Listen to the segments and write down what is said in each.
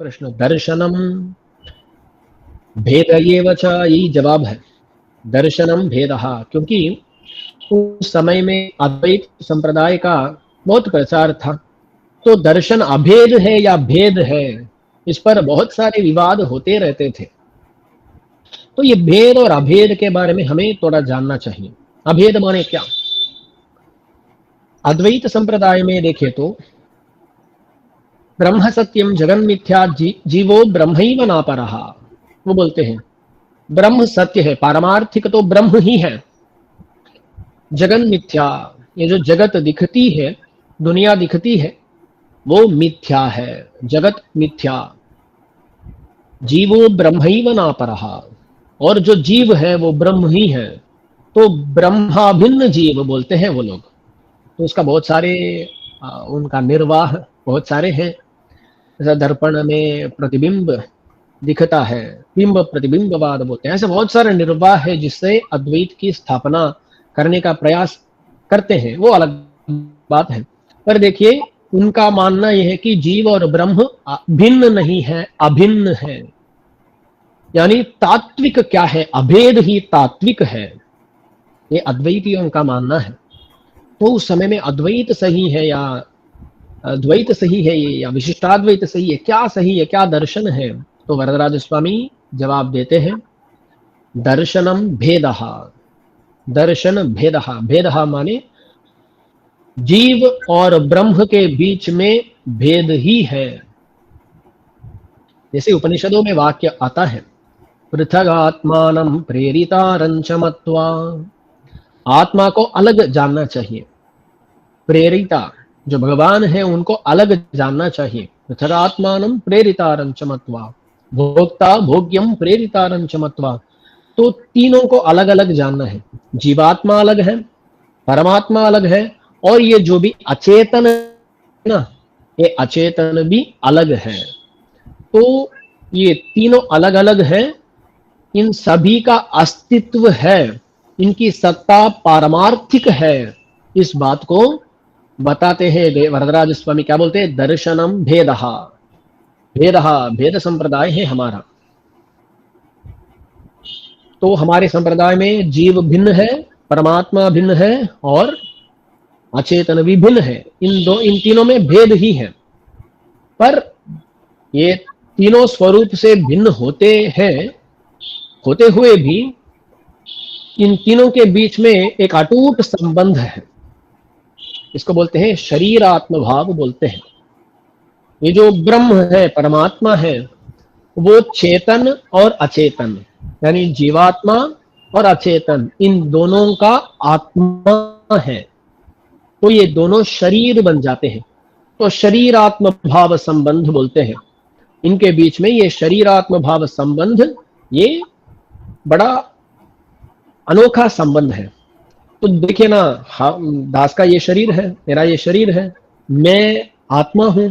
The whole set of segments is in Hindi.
प्रश्न दर्शनम भेद एव च, यही जवाब है। दर्शनम भेदः, क्योंकि उस समय में अद्वैत संप्रदाय का बहुत प्रचार था, तो दर्शन अभेद है या भेद है, इस पर बहुत सारे विवाद होते रहते थे। तो ये भेद और अभेद के बारे में हमें थोड़ा जानना चाहिए। अभेद माने क्या? अद्वैत संप्रदाय में देखें तो ब्रह्म सत्यम जगन मिथ्या जीवो ब्रह्मैव नापरः, वो बोलते हैं ब्रह्म सत्य है, पारमार्थिक तो ब्रह्म ही है, जगन मिथ्या, ये जो जगत दिखती है, दुनिया दिखती है, वो मिथ्या है, जगत मिथ्या। जीवो ब्रह्मैव नापरः, और जो जीव है वो ब्रह्म ही है, तो ब्रह्माभिन्न जीव बोलते हैं वो लोग। तो उसका बहुत सारे उनका निर्वाह बहुत सारे हैं। जैसा दर्पण में प्रतिबिंब दिखता है, बिंब प्रतिबिंबवाद बोलते हैं, ऐसे बहुत सारे निर्वाह है जिससे अद्वैत की स्थापना करने का प्रयास करते हैं, वो अलग बात है। पर देखिए उनका मानना यह है कि जीव और ब्रह्म भिन्न नहीं है, अभिन्न है। यानी तात्विक क्या है? अभेद ही तात्विक है, ये अद्वैतियों का मानना है। तो उस समय में अद्वैत सही है या द्वैत सही है या विशिष्टाद्वैत सही है, क्या सही है, क्या दर्शन है? तो वरदराज स्वामी जवाब देते हैं दर्शनम भेदः, दर्शन भेदः, भेदः माने जीव और ब्रह्म के बीच में भेद ही है। जैसे उपनिषदों में वाक्य आता है पृथगात्मानं प्रेरितारंच मत्वा, आत्मा को अलग जानना चाहिए, प्रेरिता जो भगवान है उनको अलग जानना चाहिए। पृथगात्मानं प्रेरितारंच मत्वा, भोक्ता भोग्यम प्रेरितारंच मत्वा, तो तीनों को अलग अलग जानना है। जीवात्मा अलग है, परमात्मा अलग है, और ये जो भी अचेतन है ना, ये अचेतन भी अलग है। तो ये तीनों अलग अलग है, इन सभी का अस्तित्व है, इनकी सत्ता पारमार्थिक है, इस बात को बताते हैं वरदराज स्वामी। क्या बोलते हैं? दर्शनम भेदः, भेदः भेद संप्रदाय है हमारा। तो हमारे संप्रदाय में जीव भिन्न है, परमात्मा भिन्न है, और अचेतन भी भिन्न है। इन तीनों में भेद ही है, पर ये तीनों स्वरूप से भिन्न होते हैं, होते हुए भी इन तीनों के बीच में एक अटूट संबंध है। इसको बोलते हैं शरीर आत्म भाव बोलते हैं। ये जो ब्रह्म है, परमात्मा है, वो चेतन और अचेतन, यानी जीवात्मा और अचेतन, इन दोनों का आत्मा है। तो ये दोनों शरीर बन जाते हैं, तो शरीर आत्म भाव संबंध बोलते हैं। इनके बीच में ये शरीर आत्म भाव संबंध, ये बड़ा अनोखा संबंध है। तो देखिए ना, दास का ये शरीर है, मेरा ये शरीर है, मैं आत्मा हूं,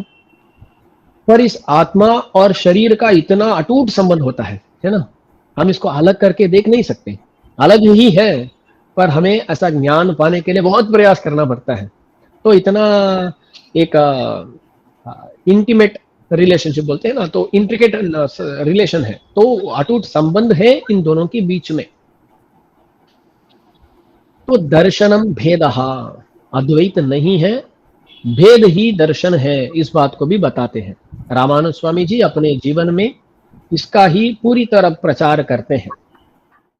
पर इस आत्मा और शरीर का इतना अटूट संबंध होता है ना, हम इसको अलग करके देख नहीं सकते। अलग ही है, पर हमें ऐसा ज्ञान पाने के लिए बहुत प्रयास करना पड़ता है। तो इतना एक इंटीमेट रिलेशनशिप बोलते हैं ना, तो इंट्रिकेट रिलेशन है, तो अटूट संबंध है इन दोनों के बीच में। तो दर्शनम भेदः, अद्वैत नहीं है, भेद ही दर्शन है, इस बात को भी बताते हैं। रामानुज स्वामी जी अपने जीवन में इसका ही पूरी तरह प्रचार करते हैं।